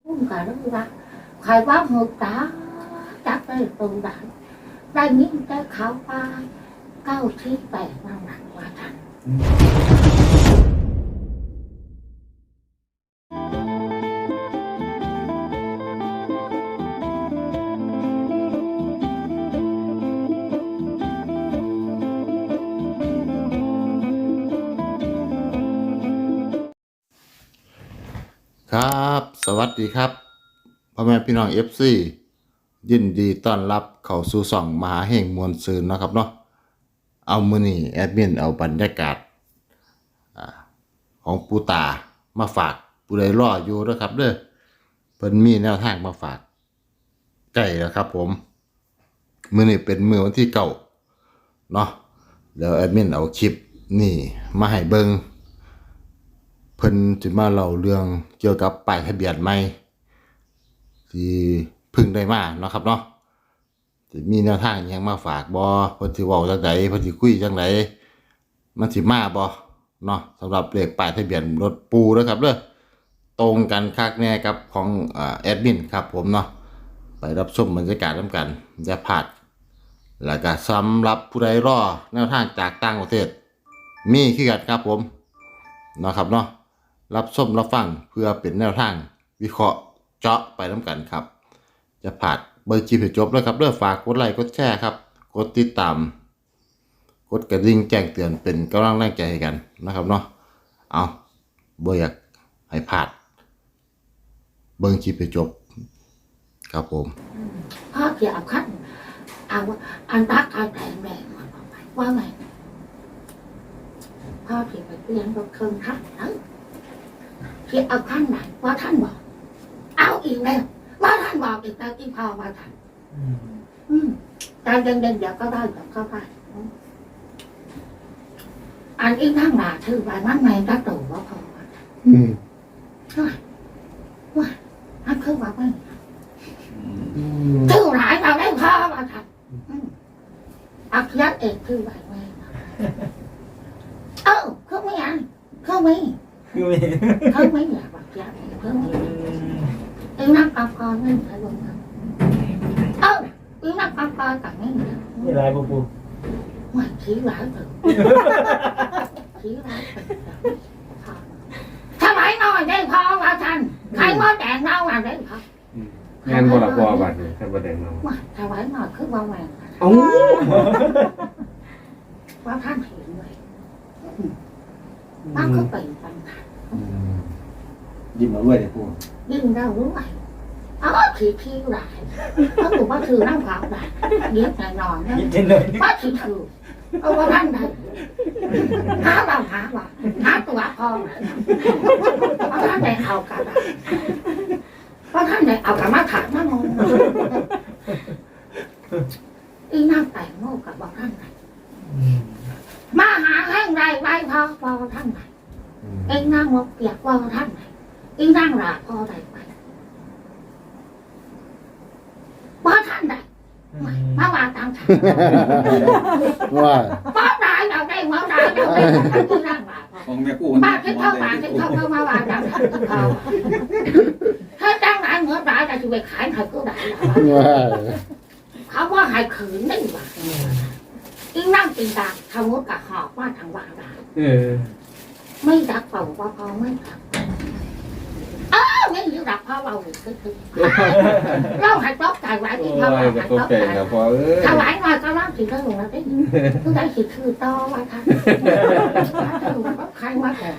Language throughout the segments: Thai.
cả đó ra khai báo một đã chắc đây tồn tại đây những cái khảo phá cao trí bè mang nặng quá thànhครับสวัสดีครับพ่อแม่พี่น้อง FC ยินดีต้อนรับเข้าสู่ช่องมหาเฮงมวลซืนเนาะครับเนาะเอามื้อนี้แอดมินเอาบรรยากาศของปูตามาฝากผู้ใดรออยู่เด้อครับเด้อเพิ่นมีแนวทางมาฝากใกล้แล้วครับผมมื้อนี้เป็นมื้อวันที่9เนาะแล้วแอดมินเอาคลิปนี่มาให้เบิ่งเพิ่นสิมาเล่าเรื่องเกี่ยวกับป้ายทะเบียนใหม่ที่เพิ่งได้มาเนาะครับเนาะสิมีแนวทางอิหยังมาฝากบ่เพิ่นสิเว้าจังไดเพิ่นสิคุยจังไดมันสิมาบ่เนาะสำหรับเลขป้ายทะเบียนรถปูเด้อครับเด้อตรงกันคักแน่กับของแอดมินครับผมเนาะไปรับชมบรรยากาศนำกันอย่าพลาดแล้วก็สำหรับผู้ใดรอแนวทางจากต่างประเทศมีคือกันครับผมเนาะครับเนาะรับชมรับฟังเพื่อเป็นแนวทางวิเคราะห์เจาะไปน้ำกันครับจะผ่านเบอร์จีให้จบแล้วครับเด้อฝากกดไลค์กดแชร์ครับกดติดตามกดกระดิ่งแจ้งเตือนเป็นกำลังแรงใจให้กันนะครับเนาะเอาบ่อยากให้พลาดเบิ่งคลิปให้จบครับผม พ่อเกี่ยวขั้นเอาอันตักเอาแต่แรงว่าไงพ่อที่ไปเรียนรถเครื่องท่านนั้นที่เอาขั้นไหนว่าท่านบอกเอาอีกแล้วว่าท่านบอกอีกแล้วที่พ่อว่าท่านการเดินเดี๋ยวก็ได้เดี๋ยวก็ได้อันอีกทั้งหลายถือไปมันในรักตู่ว่าพอว่าว่าอันคือว่าไม่ถือหลายเราได้พ่อว่าท่านอักยักษ์เอกคือว่าไม่เขาไม่อันเขาไม่อยากบักยักษ์เขาไม่เอ็งนั่งกับกอนไม่ใช่ลงนะเอ็งนั่งกับกอนกับไม่เหรอนี่ไรปูปูไม่ขี้ร้ายเลยขี้ร้ายทำไมนอนได้พอว่าท่านใครว่าแต่งเน่าอะไรพอง านบลบบัตรเนี่ยท่านประเด็นเราทำไมนอนคือว่าแหวนว่าท่านเห็นเลยมันก็เป็นปัญหายิ้มมาด้วยเลยปูยิ่งเรารู้ไหมขี้หลายถ้าถูกว่าถือนั่งขวางได้เย็บแน่นอนนะว่าถือว่าท่านได้หาตัวพอเพราะท่านได้เอากันเพราะท่านได้เอากันมาถามมางงอีนั่งแต่งโง่กับบอกท่านไหนมาหาแห่งใดไว้พอท่านไหนเองนั่งมกเปียกพอท่านไหนเองนั่งหลาพอใดไปพอท่านใดมาว่าตามฉันว่าพอได้เราได้พอได้เราได้ที่นั่งหลาของแม่กู้ป้าที่เข้ามาว่าตามฉันเขาถ้าจ้างไหนเหมือนได้แต่จะไปขายใครก็ได้เขาว่าหายขืนได้หว่าอีนั่งตีตาทำมุดกับหอบว่าทางว่าได้ไม่รักเป่าว่าพอไม่รักไม่ยืดรักพ่อเราคือเราหัดต๊อกใจไว้ที่พ่อเราหัดต๊อกใจถ้าไหวหน่อยก็รับสิก็หลงแล้วได้คือได้สิคือต่อว่าท่านใครมาแข่ง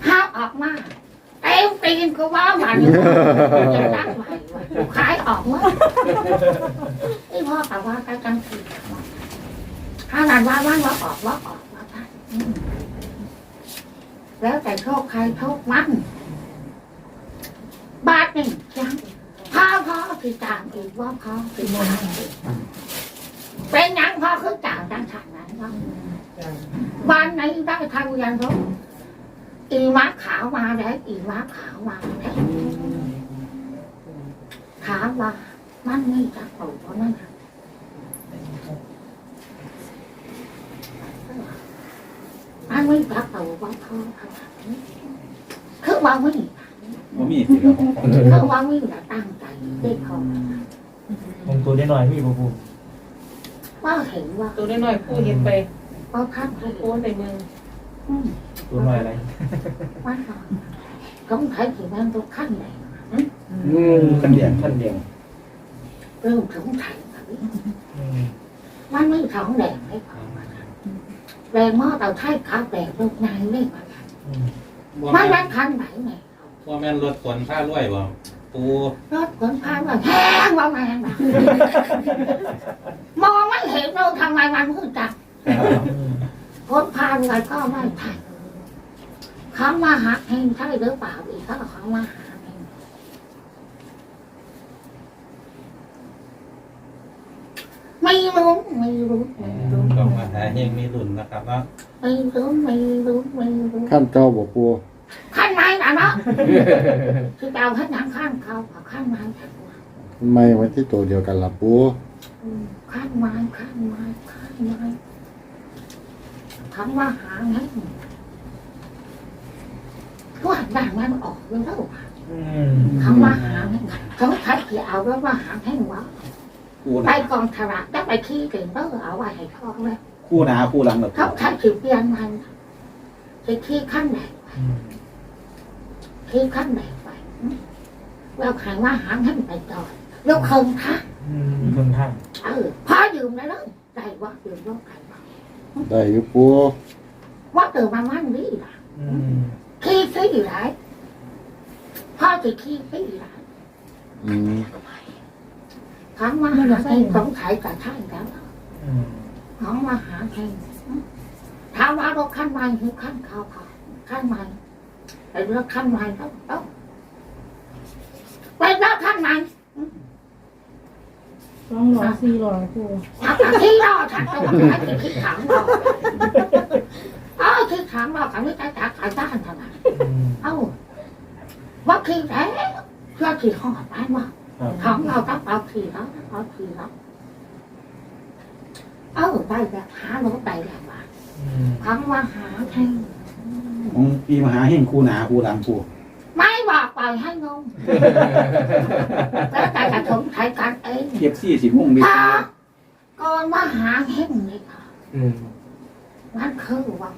ห้าออกมาเต็มตีนก็ว่ามันจะรักไหวขายออกมาที่พ่อแต่ว่าการจังสีถ้านานว่าออกว่าท่านแล้วแต่โชคใครโชคมันบาทหนึ่งยังพ่อคือจางอีกว่าพ่อคือจางเป็นยังพ่อคือจางจังฉันนั้นว่าวันไหนได้ทำยันรู้อีม้าขาวมาได้อีม้าขาวมาได้ถามว่ามันไม่จักปู่เพราะนั่นมันไม่จักปู่ว่าพ่อคือว่าไม่ บ่มีสิครับ เขาว่ามีแต่ตั้งใจเด็กเขา มงตัวได้หน่อยพี่ปูปู ว่าเห็นว่า ตัวน้อยๆผู้เห็นไป ว่าข้าง ผู้โค้นไปเมือง ตัวหน่อยอะไร ว่าkhông thể thì mang tôi khăn này คันเดียงคันเดียง rồi không thể mà mấy thằng đèn đấy đèn mó tao thấy cả đèn lúc này đấy mà đang khăn này này ว่าแม่นรถขนผ้ารวยบ่ปู nó còn phan mà hang vào mày mò mấy hiện đâu thằng mày mà muốn chặt con phan là có mấy thằng không mà hạt hình thấy đứa bảo bị đó là không mà hạt hình mày luôn ต้องมาหาเฮงมีรุ่นนะครับเนาะ mày luôn ขั้นเก่าบ่ปู khăn mày là nó chứ tao hết nhãn khăn không mà khăn mày thật ไม่ไว้ที่ตัวเดียวกันล่ะปู khăn mày không mà hạt hết có hạt vàng mà nó ổn luôn đâu không mà hạt không thấy thì ảo đó mà hạt hết quá คู่หนา đây còn thà bạc đó bài khi tiền đó ở ngoài hay không đấy คู่หนาคู่หลังแบบ không thấy chịu tiền mày thì khi khăn này khi khăn này phảiเราขายว่าหางให้มันไปต่อยยกเคิงท่า เมืองท่า พอยืมได้แล้วได้ว่ายืมรถใครบ้าง ได้อยู่ปู ว่าtừมามั่นนี่ล่ะขี้ซื้ออยู่ไหนพ่อจะขี้ซื้ออยู่ไหน อืม ถามว่าหาให้สงสัยกับท่านแล้วถามว่าหาให้ถามว่ารถขั้นใหม่หรือขั้นเก่าค่ะขั้นใหม่ไอ้รถขั้นใหม่ต้องเป็นรถขั้นใหม่ 200-400ผู้ ที่รอฉันต้องหาที่ถามรอที่ถามรอเขาไม่ได้จากสายบ้านทำไมว่าที่ไหนเพื่อที่ห้องบ้านว่าของเราต้องเอาที่แล้วเอาที่แล้วได้แบบหารถได้แบบว่าคำว่าหาแท่ง ของพี่มหาเฮงคู่หนาคู่หลังคู่ ไม่บอกปล่อยให้งงแล้วแต่จะสงสัยกันเอง เก็บซี่สิมุ่งดิ ก่อนว่าหาแท่งนี่ค่ะนั่นคือว่า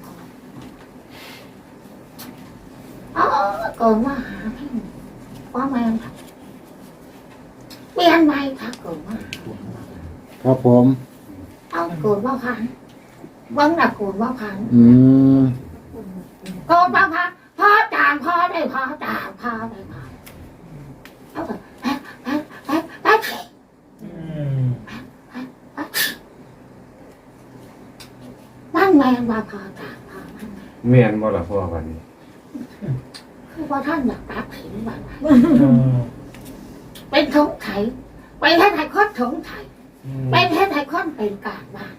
ก่อนว่าหาแท่งว่าแม่ค่ะเปลี่ยนใหม่ค่ะก่อนว่า ครับผม ก่อนว่าพันวันละก่อนว่าพัน อืม ก่อนว่าพันพ่อจางพ่อได้พ่อจางพ่อได้พ่อนั่นแม่ว่าพ่อจางพ่อนั่น แม่นบ่ล่ะพ่อวันนี้ คือว่าท่านอยากตัดถินวันเป็นสงสัยเป็นแค่ไทยค้อนสงสัยเป็นแค่ไทยค้อนเป็นการบ้าน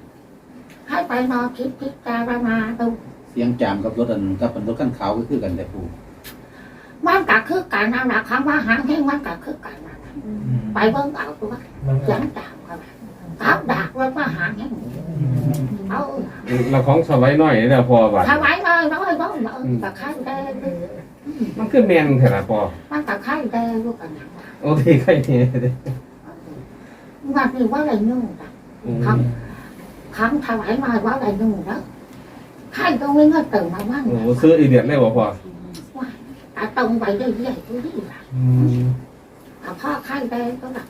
ให้ไปนอนคิดพิจารณาดู เสียงจามกับรถอันกับรถคันขาวก็คือกันแต่ปู่ มันก็คือการนั่งหลักคำว่าหางให้มันก็คือการนั่งไปเบิ่งเอาตัวยันตามกันเอาดักไว้ว่าหางให้เอา เราของสบายน้อยนี่แหละพอบัด ถวายเลยน้อยบ้างตะไคร้แดง มันคือแมงเถอะล่ะพอ มันตะไคร้แดงลูกกันนะ โอ้ที่ใครเนี่ย มันคือว่าอะไรนู่นคำถวายมาว่าอะไรนู่นแล้วใครก็ไม่เงินตื่นมาบ้าง โอ้ซื้ออีเดียดเลยบ่พอ แต่ตรงไปเรื่อยๆตัวนี้แหละพ่อไข่แดงก็แบบ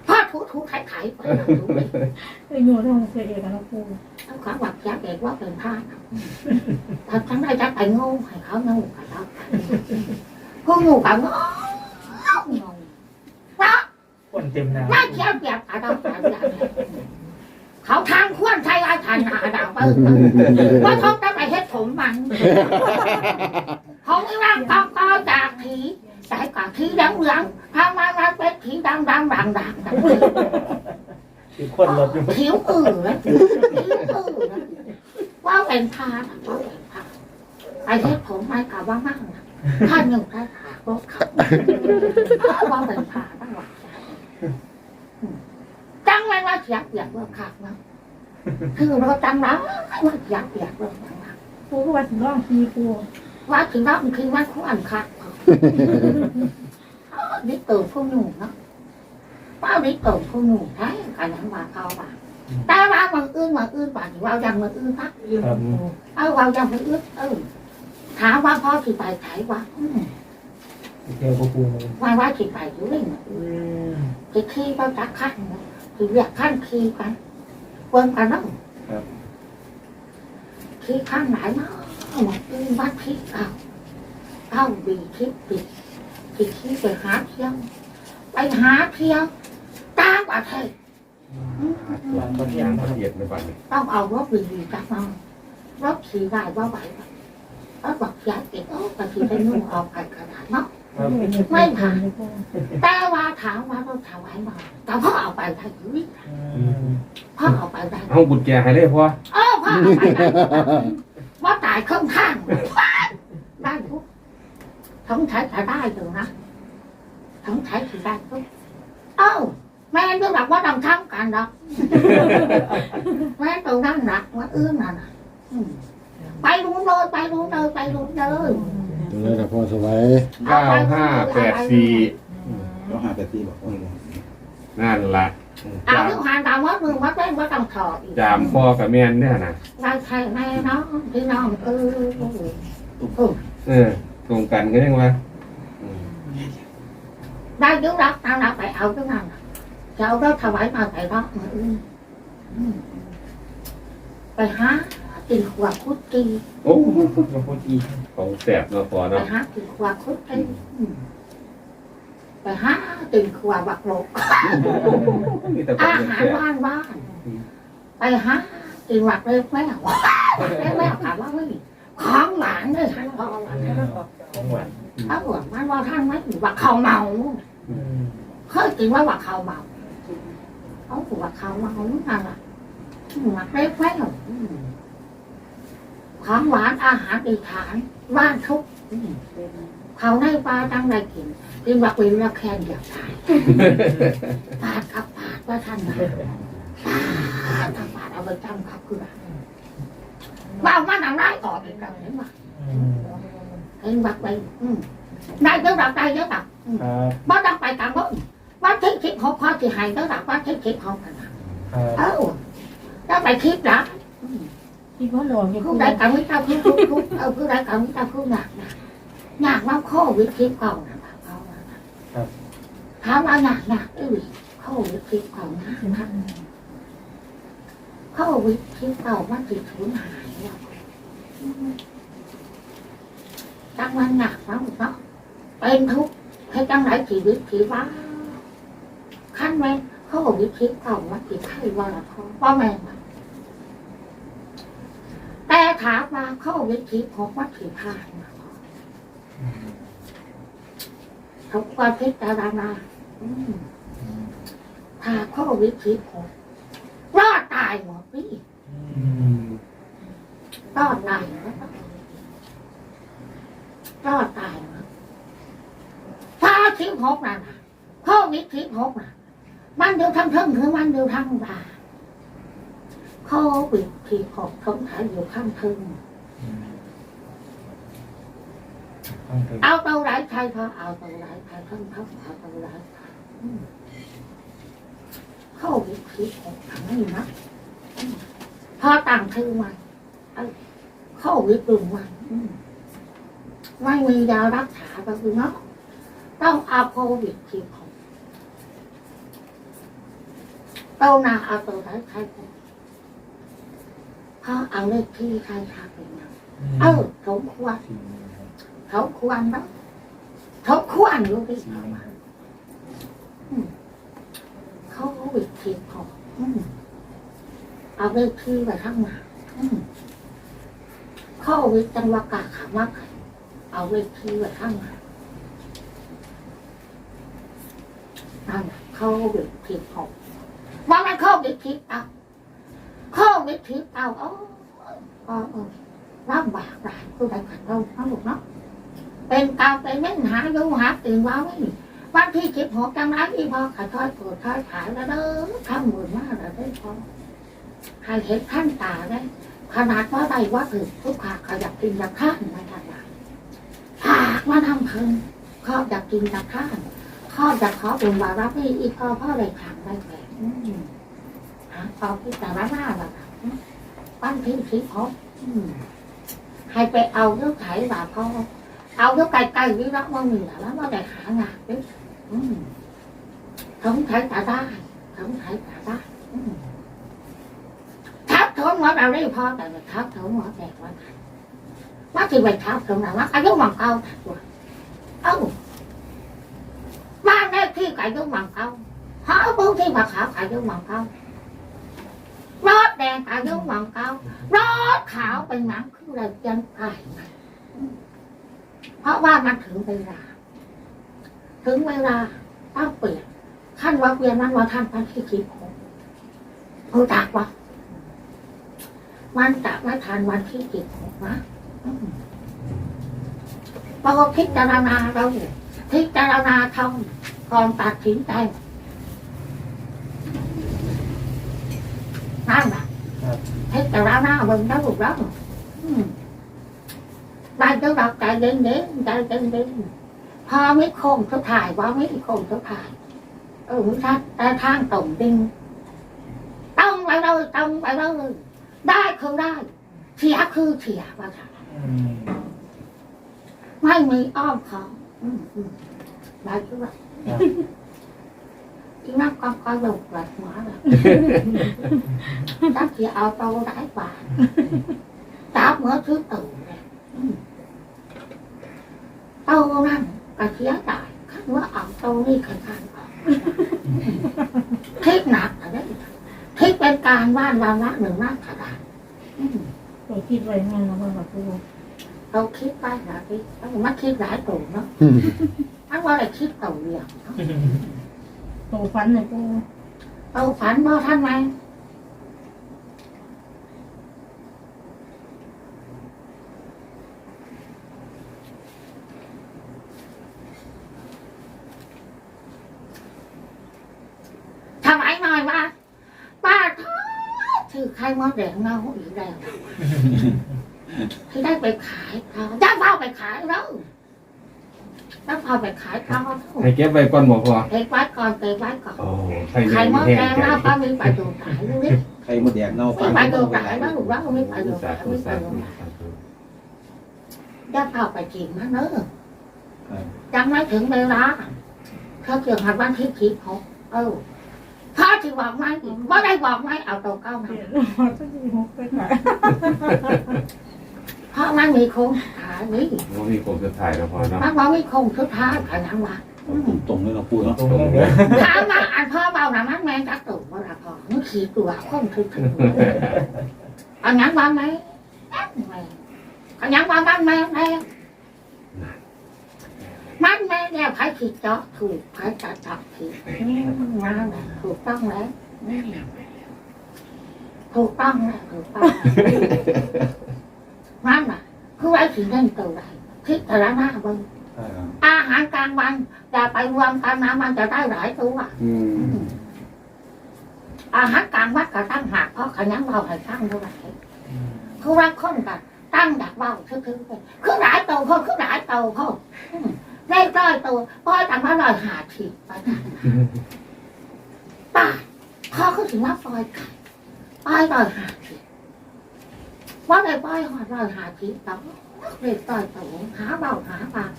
พ่อถูไข่ไปถูไป ไอ้โยนของเสียเอกนะผู้ เขาขอบอกยักษ์เด็กว่าเป็นผ้าแต่ฉันได้จะไปงูให้เขางูกับเราพวกงูกับงูว่า คนเต็มนา น่าเชี่ยวเกียบกับเราเขาทางขว้นใช้ไอ้ทานหาดาวไปว่าเขาจะไปเฮ็ดผมมันของอีร่างต้องก็จากผีแต่กับผีดังเหลืองทำมาเป็นผีดังคือคนรถอยู่ ผิวแล้วว่าเป็นพาว่าเป็นพาไอ้เฮ็ดผมไม่กับว่ามั่งท่านยังได้ขารถขับว่าเป็นพาตั้งหลักจังเลยว่าอยากว่าขับเนาะคือเราจังแล้วว่าอยากว่าจังแล้ว ผู้ก็ว่าสิร้องทีผู้ ว่าถึงแล้วคือว่าขวัญขับ นี่ตื่นผู้หนุ่มเนาะป้านี่ตื่นผู้หนุ่มใช่กันนั้นว่าเขาว่าแต่ว่ามันอื่นป่ะว่าอย่างมันอื่นพัก ครับ ว่าอย่างมันอื่นถามว่าพ่อที่ไปไถว่า เที่ยวพ่อปูเลย ว่าที่ไปอยู่เลยที่ขี้ก็จักขั้นที่เรียกขั้นขี้กันเพิ่มกันเนาะขี้ขั้นไหนเนาะมันอื่นวัดขี้เอาบีขี้ปิดที่ขี้ไปหาเที่ยวต่างประเทศ มันอย่างละเอียดในบัดนี้ ต้องเอารถดีๆจากน้องรถขี่ได้ว่าไหวรถบอกยายเก็บแต่ที่เป็นนุ่งออกไปขนาดเนาะไม่ผ่านแต่ว่าถามว่ารถถวายมาแต่พ่อเอาไปได้หรือพ่อเอาไปได้ เอาบุญแกให้เลยพ่อ พ่อเอาไปได้ว่าตายข้างได้ทุกทั้งใช้จะได้อยู่นะทั้งใช้จะได้ทุกแม่นึกแบบว่าดำทั้งกันหรอกแม่ตรงนั้นหนักว่าน่ะไปรู้เลย ตัวนี้แต่พ่อสบาย 9584 เราหาแต่ที่บอกว่า นั่นล่ะ เอาทุกหันตามว่ามือว่าเป็นว่าต้องถอดอีก จามพ่อกับแม่นเนี่ยนะ ได้ใช่แม่น้องพี่น้องตรงกันก็ยังว่า ได้ยุรักตามเราไปเอาทุกนั้นจะเอารถถวายมาไปรอบมือไปหากินขวดคุดกี โอ้ พ่อปูอี ของแสบเนาะพ่อ ไป เนาะ หากินขวดคุดกีไปหากินขวดบักโลก มีแต่ของ อาหาร แสบ บ้านไปหากินบักเล็กแม่ถามว่าไม่ของหวานเลยท่านพ่อ ของหวาน ถ้าหวานมันว่าท่านไม่บักข้าวเมาเคยกินว่าบักข้าวเมาเขาบอกบักข้าวเมานั่นแหละบักเล็กแม่ของหวานอาหารอีฐานบ้านทุกเขาในปลาตั้งใจกินบักวินแล้วแค่เดียวตายปาดกับปาดว่าท่านนะปาดเอาไปจำครับคือว่ามันอะไรต่ออีกแล้วเห็นไหมเห็นบักวินได้เยอะได้เยอะแบบบ้านต้องไปตามบ้านคิดหกข้อที่หายเยอะแบบบ้านคิดหกกันนะแล้วไปคิดนะ ที่พ่อหลอกอยู่ ผู้ใดกำมิตาผู้ทุกผู้ใดกำมิตาผู้หนักน้ำข้อวิธีเก่านะถามว่าหนักข้อวิธีเก่านะข้อวิธีเก่ามันติดสูญหายจังมันหนักแล้วเนาะเป็นทุกข์ให้จังไหนชีวิตชีวะขั้นแม่ข้อวิธีเก่ามันติดไข้ว่าละท้องว่าแม่แต่ถามว่าข้อวิธีของวัดถีพานทุกความพิจารณาถ้าข้อวิธีของรอดตายหมดพี่รอดตายรอดตายข้อที่หกนะข้อวิธีหกนะมันเดียวทั้งทึ่งคือมันเดียวทั้งตาข้อวิธีหกสงสัยอยู่ข้างทึ่งเอาตัวไหนใครพอเอาตัวไหนใครทั้งเอาตัวไหนข้อวิธีหกทำให้นะพอต่างทึ่งมันข้อวิธีมันไม่มียารักษาก็คือเนาะต้องเอาโควิดทีของตัวนาเอาตัวไหนใครพอเอาเลขที่ใครทำเป็นยังสมควรเขาควรเนาะเขาควรรู้ที่เขาเขาวิดทีของเอาเลขที่ไปข้างหน้าข้อวิจังหวะกาขามักเอาเลขที่ไปข้างหน้านั่นข้อวิดทีของว่ามันข้อวิดทีเอาข้อวิดทีเอาลำบากหลายผู้ใดขัดเราทั้งหมดเนาะเป็นกาวเป็นเม่นหาดูหาตื่นว้าไม่วันที่16จังไรที่พอขายทอดโกรธทอดขายแล้วเด้อทำหมื่นมากแล้วได้พอใครเห็นท่านตาได้ขนาดว่าใดว่าถึงทุกขาขยับกินยับข้างมาทำงานหากมาทำเพิ่ง ข้อจากกินจากข้านข้อจากขอบุญบารมีอีกข้อพ่อเลยขังได้แก่พอพิจารณาแล้วปั้นทิ้งทิ้งพบให้ไปเอาเรื่องไถว่าพ่อเอาเรื่องไกลๆนี่รักว่ามีแล้วว่าแต่หางานด้วยthống thấy cả ta thống thấy cả ta tháp thốn ngõ đâu đấyพ่อแต่tháp thốn ngõแตกว่าว่าที่ไปtháp thốn nàoว่าอายุมันเก่าเอ้าบ้านได้ที่อายุมันเก่าหาพื้นที่มาขาวอายุมันเก่ารถแดงอายุมันเก่ารถขาวเป็นหนังคืออะไรจังไงเพราะว่ามันถึงเวลาต้องเปลี่ยนท่านว่าเปลี่ยนนั้นว่าท่านท่านที่คิดผมรู้จักว่ามันจะไม่ทันวันที่คิดผมนะพอพิจารณาเราพิจารณาทำก่อนตัดสินใจนั่นแหละพิจารณาเบิ่งได้ถูกแล้วได้เจ้าดอกใจเด่นใจเด่นพอไม่คงทุกถ่ายว่าไม่คงทุกถ่ายไม่ใช่แต่ทางตรงจริงต้องไปเลยได้คือได้เสียคือเสียว่าค่ะไม่มีอ้อมเขาได้คือว่าที่นั่งก็หลบหลัดหัวเลยถ้าเสียเอาโตได้กว่าจับเมื่อซื้อตู่เลยโตนั่นก็เสียดายขั้นว่าเอาโตนี่ขั้นคิดหนักอะไรคิดเป็นการว่านวันละหนึ่งหน้ากระดาษ เราคิดไว้งั้นนะว่าแบบกู เราคิดไปนะพี่ต้องมาคิดหลายตัวเนาะอันว่าอะไรคิดตัวเดียว โตฟันเลยกู เราฝันว่าท่านไหมทำไมหน่อยมาป้าท้อถือใครมาแดงเงาอีกแล้วที่ได้ไปขายเขาจะเฝ้าไปขายแล้วต้องเอาไปขายเขา ให้เก็บไว้ก่อนบ่พอ เก็บไว้ก่อน โอ้ใคร ใคร แม่ มา แห้ แด ง ง ใจ หน้าป้ามีประโยชน์ขายดูดิ ใครมดแดงเน่า มีประโยชน์ขายบ้างหรือว่าไม่ประโยชน์ สา ขาย ธุ ไม่ป สา ระโย ธุ ชน์ สาธุ จะเอาไปกินนะเนอะยังไม่ถึงเวลาเขาเกี่ยวกับวันที่คิดเขาพ่อที่บอกไม่ว่าได้บอกไม่เอาตัวเก้ามา เปลี่ยนรถสักทีหกไปขาย เพราะมันมีโครงขายนี่ ว่ามีผมจะถ่ายแล้วพอเนาะ มันบอกมีโครงสุดท้ายขายน้ำวะ ตรงเลยเราพูดเนาะ ตรงนั้นเลย ถามว่าอันพ่อเบาหนังมันแมงจักตุ่มว่าละพ่อมันขี่ตัวโคงถึงอันนั้นบ้านไหมอันนั้นบ้านแม่มันแม่เนี่ยใครผิดเจาะถูกใครจัดจับผิดนั่นแหละถูกต้องแล้วถูกต้องนั่นแหละคือไว้ถึงได้ตัวใดพิจารณาบ้างอาหารกลางวันจะไปรวมกันนะมันจะได้หลายตัวอาหารกลางวัดก็ตั้งหักเพราะขยันเบาให้ตั้งเท่าไหร่คือรักคนกันตั้งดักเบาคือคือหลายตัวเขาคือหลายตัวเขาได้ร้อยตัวพ่อตั้งมา150ไปป้าพ่อเขาถึงว่าปล่อยไก่ปล่อย150ว่าได้ปล่อย150ต้องเรียกต่อยตัวหาเบาหาปาก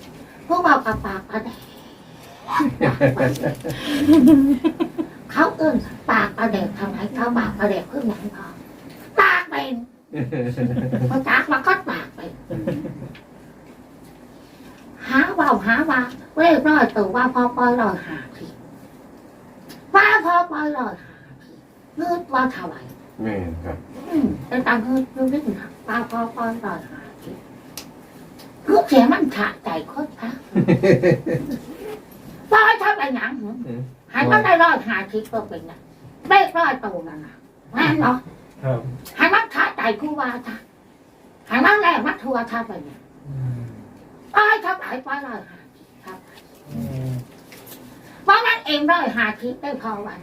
พวกเบากับปากปลาแดกเขาเอื้นปากปลาแดกทำไมเขาปากปลาแดกเพื่อหนังพอปากเป็นมันปากมันก็ปากเป็นหาเบาเรียกร้อยตัวว่าพอปล่อย150ว่าพอปล่อย150เงินว่าเท่าไหร่ แม่ครับ เป็นตังค์เงินดูนิดหนึ่งว่าพอปล่อย150คือเสียมันขาดใจโคตรค่ะว่าให้ทำอะไรหนังหายมันได้150ก็เป็นนะได้100ตัวนั่นนะแม่เนาะ ครับ หายมันขาดใจกูว่าจ้ะหายมันแรงมัดทัวร์ท่าไปเนี่ยป้ายทับหายป้าย150ครับเพราะนั้นเอง150ได้พอวัน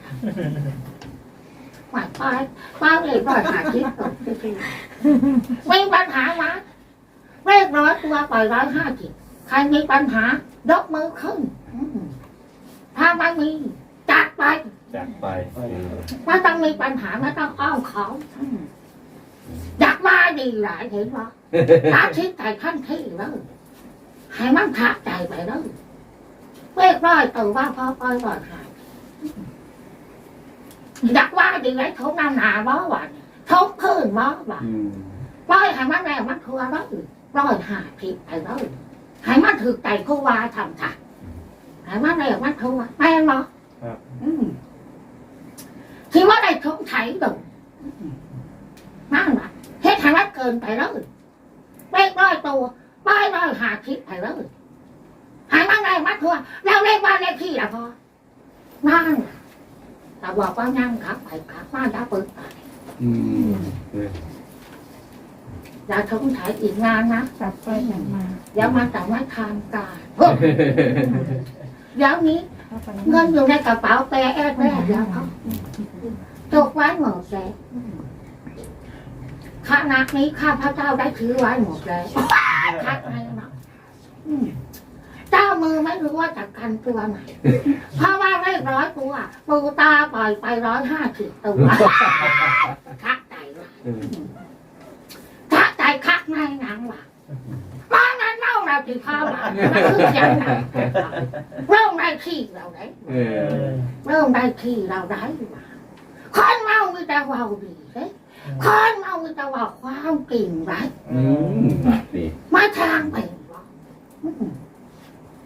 หมายป้ายเลย150ตกจริงๆไม่ปัญหามาเลข100ตัวปล่อย150 ใครมีปัญหายกมือขึ้นถ้าไม่มีจัดไป จัดไป ไม่ต้องมีปัญหาไม่ต้องอ้อมเขาอยากมาดีหลายเห็นปะตาชิดใจขั้นที่แล้วให้มันขาดใจไปแล้วเว้ยร้อยตัวว่าพอปล่อยก่อนหายอยากว่าดีไรทุกน้ำหนาบ่หวานทุกคืนบ่หวานปล่อยให้มันแรงมันทัวแล้วร้อยหาผิดไปแล้วให้มันถือใจคู่ว่าทำจ้ะให้มันแรงมันทัวแม่เนาะที่ว่าได้ทงไถดูนั่นแหละเฮ็ดให้มันเกินไปแล้วเว้ยร้อยตัวปล่อยร้อยหาผิดไปแล้วให้มันแรงมันทัวเราเล่นบ้านเลขที่ละพอนั่นแต่บอกว่านั่งครับไปครับมาđãเปิดไปอย่าทงไถอีกงานนะ กลับไปอย่างมา อย่ามาแต่ว่าทางการเดี๋ยวนี้ เข้าไป เงินอยู่ในกระเป๋าแปะแอบแม่เดี๋ยวเขาจกไว้หมดแล้วขณะนี้ข้าพระเจ้าได้ถือไว้หมดแล้วคัดให้เนาะเจ้ามือไม่รู้ว่าจะกันตัวไหนเพราะว่าได้100 ตัวปูตาปล่อยไป150 ตัวคักใจว่ะคักใจคักในหนังว่ะมางั้นเล่าเราที่ข้าวหลานมันคืออย่างไรเริ่มได้ที่เราได้เริ่มได้ที่เราได้ว่ะคนเมามีแต่ว่าดีเลยคนเมามีแต่ว่าความเก่งไร ดี มาทางไปวะ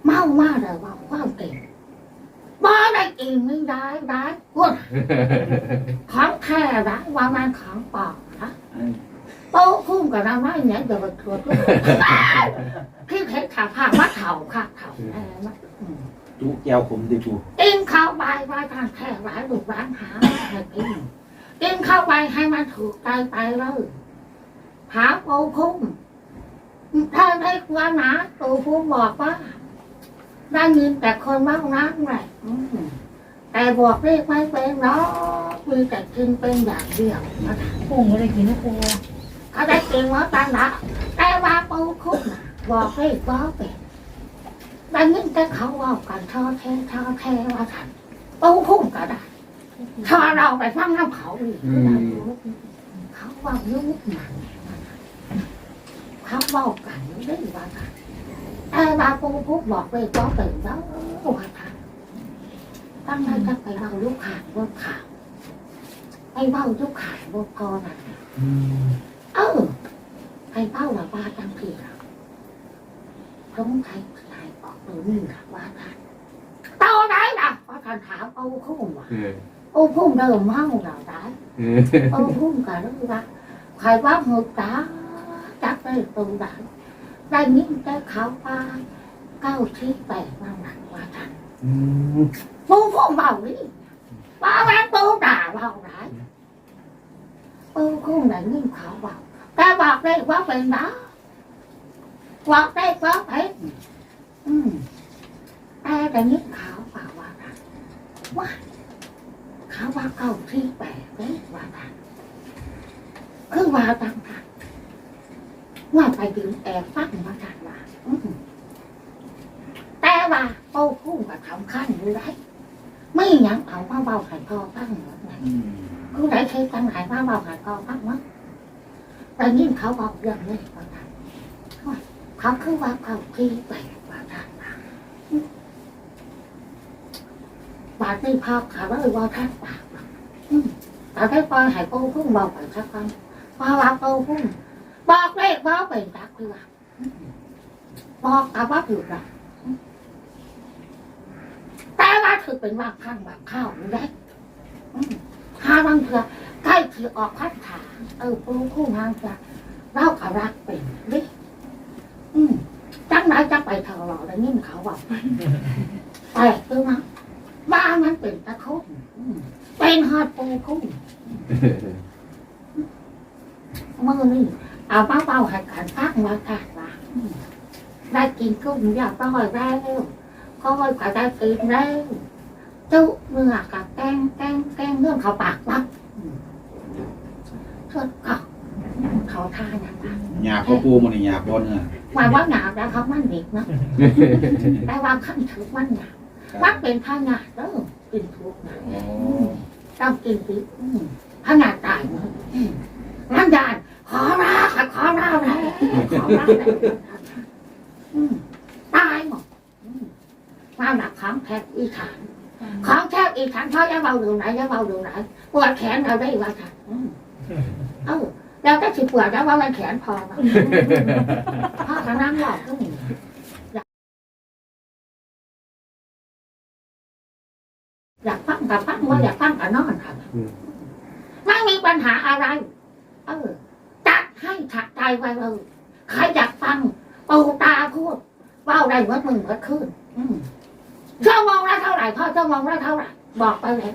เมามาเลยว่าความเก่งบ่ได้กินไม่ได้ได้พูดของแท้ได้ว่ามันของปลอมนะโต๊ะคุ้มกับเราไม่เนี่ยเดี๋ยวไปตรวจพี่เพชรขาผ้ามัดเข่าค่ะเข่าแอบมัด จุแก้วผมดิปู กินข้าวใบไว้ทางแค่ร้านลูกร้านหาให้กินข้าวใบให้มันถูกใจไปเลยหาโต๊ะคุ้มถ้าได้ความหนาโต๊ะคุ้มบอกว่าได้ยินแต่คนเมาน้ำแหละแต่บอกเรียกไม่เป็นเนาะมีแต่กินเป็นอย่างเดียวนะ กุ้งอะไรกินนะปู เขาได้กินว่าตันละแต่ว่าปูคุกนะบอกเรียกว่าเป็นได้ยินแต่เขาว่ากันท่อแท้ว่าทันปูคุกก็ได้ถ้าเราไปฟังน้ำเขาอีกเขาว่ายุ่งหนักเขาบอกกันได้ว่าทันแต่ว่าปูคุกบอกเรียกว่าเป็นแล้วว่าทันตั้งใจจะไปเล่าลูกขายบนข่าวไปเล่าลูกขายบนพอนะไปเล่าละว่าจังทีละท้องไทยไทยบอกตัวนี่ละว่าทันเต่าไหนล่ะว่าทันถามเอาคุ้มว่ะเอาคุ้มเดิมห้องเราได้เอาคุ้มกันแล้วว่าใครว่าหมดจ้าจับได้ตัวได้นิ่งได้ขาวปลา9-8นั่นแหละว่าทันปูพุ่งเบาดิว่าแม่ปูด่าเบาได้ปูพุ่งได้นิ่งขาวเบาแต่บอกได้ว่าเป็นđóบอกได้ว่าเป็นแต่ได้นิ่งขาวเบาว่าทันว่าเขาว่า9-8เลยว่าทันคือว่าตั้งทันว่าไปยืนแอบฟังว่าทันว่าแต่ว่าปูพุ่งกับสำคัญอยู่ได้ไม่ยังเอามาเบาหายคอฟังหมดไงกูได้ใช้ตั้งหายมาเบาหายคอฟังมั้งแต่ยิ่งเขาบอกอย่างนี้ว่าทันเขาคือว่า9-8ว่าทันบาดนี่พอเขาเลยว่าทันปากแต่ได้ปล่อยหายปูพุ่งเบาไปสักครั้งพอว่าปูพุ่งบอกเลขบอกเป็นตักคือว่าบอกกับว่าถูกละแต่ว่าถือเป็นว่าข้างแบบข้าวนี่ได้ถ้าบางเถื่อใกล้ถือออกพัดขาปูคู่งานจะเล่ากับรักเป็นดิจังไหนจะไปทางหล่อแล้วยิ่งเขาบอกแต่คือนะบ้านมันเป็นตะคุ่มเป็นหอดปูคู่มือนี่เอาเบาๆให้ขันตั้งมาขาดว่าได้กินกุ้งอยากต้องได้แล้วก็ไปได้กินแล้วจุเนื้อกับแกงเรื่องเขาปากวักเถิดก่อน เขาท่าอย่างนั้น หยาบพ่อปูมันนี่หยาบบ่เนื้อ ว่าว่าหนาแล้วเขามันเด็กนะแต่ว่าขั้นถือมันหนาว่าเป็นพญาเด้อกินทุกนะต้องกินติพญาตายร่างยานขอร้าค่ะขอร้าแล้วขอร้าแล้วตายหมดมาหนักของแทบอีฐานของแทบอีฐานเขาจะเบาดูไหนจะเบาดูไหนปวดแขนเราได้ว่าค่ะเราก็สิปวดแล้วว่ามันแขนพอพ่อเขานั่งหลอกก็มีอยากฟังกับฟังว่าอยากฟังกับนอนค่ะไม่มีปัญหาอะไรจัดให้ถักใจไว้เลยใครอยากฟังปูตาพูดว่าอะไรเมื่อมึงเมื่อคืนชั่วโมงละเท่าไหร่พ่อชั่วโมงละเท่าไหร่บอกไปเลย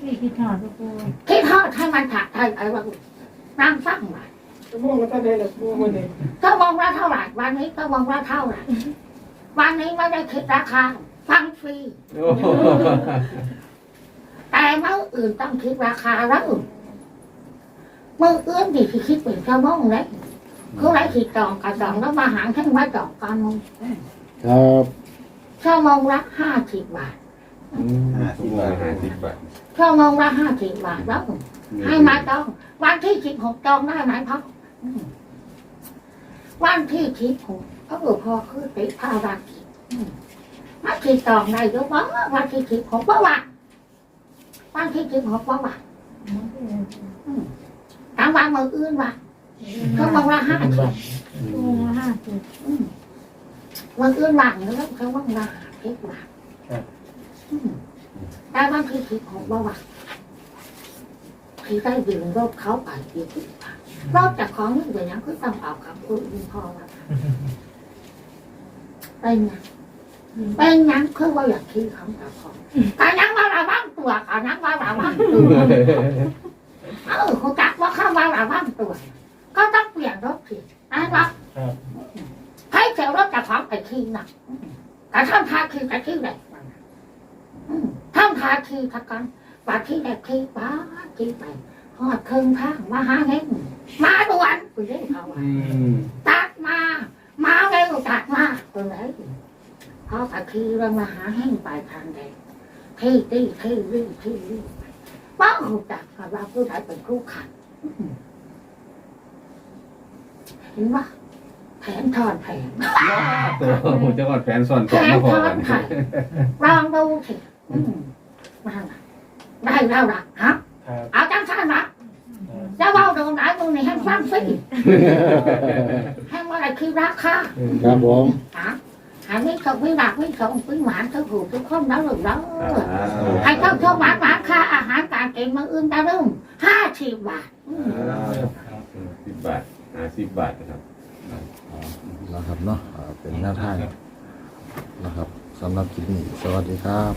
พี่คิดถอดปู ที่ทอดให้มันถักใจไอ้ว่านั่งฟังไว้ ชั่วโมงก็ได้ละปูวันนี้ ชั่วโมงละเท่าไหร่วันนี้ชั่วโมงละเท่าไหร่วันนี้ไม่ได้คิดราคาฟังฟรีแต่เมื่ออื่นต้องคิดราคาแล้วเมื่ออื่นดิที่คิดเป็นชั่วโมงเลยคือไรคิดจองกับจองแล้วมาหางทั้งมาจองกันมึง ครับ ชั่วโมงละ50 บาท 50 บาท 50 บาท ชั่วโมงละ50 บาทแล้วให้มาจองวันที่16จองได้ไหมพ่อวันที่16ก็พอคือติดภารกิจมาคิดจองได้หรือเปล่าวันที่16ว่าวันที่16ว่าตามวันมืออื่นว่าชั่วโมงละ50 ปู50มืออื่นว่างแล้วชั่วโมงละ50 บาทแต่วันที่16ว่าที่ได้ยืมรถเขาไปอีกรถจากของนี่เดี๋ยวนี้คือต้องเอาคำพูดยิงพอแล้วเป็นยังคือว่าอยากคิดของกับของการยังว่าเราบ้างตัวการยังว่าเราบ้างตัวคุณจักว่าเข้าว่าเราบ้างตัวก็ต้องเปลี่ยนรถสินะครับให้เสียรถจากของไปขี้หนักแต่ท่านทาขี้แต่ขี้ไหนท่านทาขี้ทักกันว่าขี้ไหนขี้ป้าขี้ไปหอดเครื่องข้างมาหาเงี้ยมาด่วนกูเรียกเขาว่าตัดมาเร็วตัดมาตัวไหนพอตัดขี้เรามาหาแห้งไปทางใดที่ป้าหูจักกับเราผู้ใดเป็นคู่ขันเห็นว่าแผนทอดแผน ผมจะกอดแฟนส่วน แผ ก่อน น มาพ ท อ อ กั ด น แผนลองดูสิมาได้แล้วล่ะฮะเอาจังสั้นนะจะเบาโดนไหนตรงนี้ให้ฟังสิให้มาอะไรคือราคา ครับผม หาไม่ส่งไม่หลักไม่ส่งไม่หวานทุกหูทุกคนแล้วหรือแล้วให้เจ้าชมหวานค่าอาหารการกินมื้ออื่นจะเริ่ม50 บาท 10 บาท50 บาทนะครับ นะครับเนาะเป็นหน้าทางนะครับสำหรับคลิปนี้สวัสดีครับ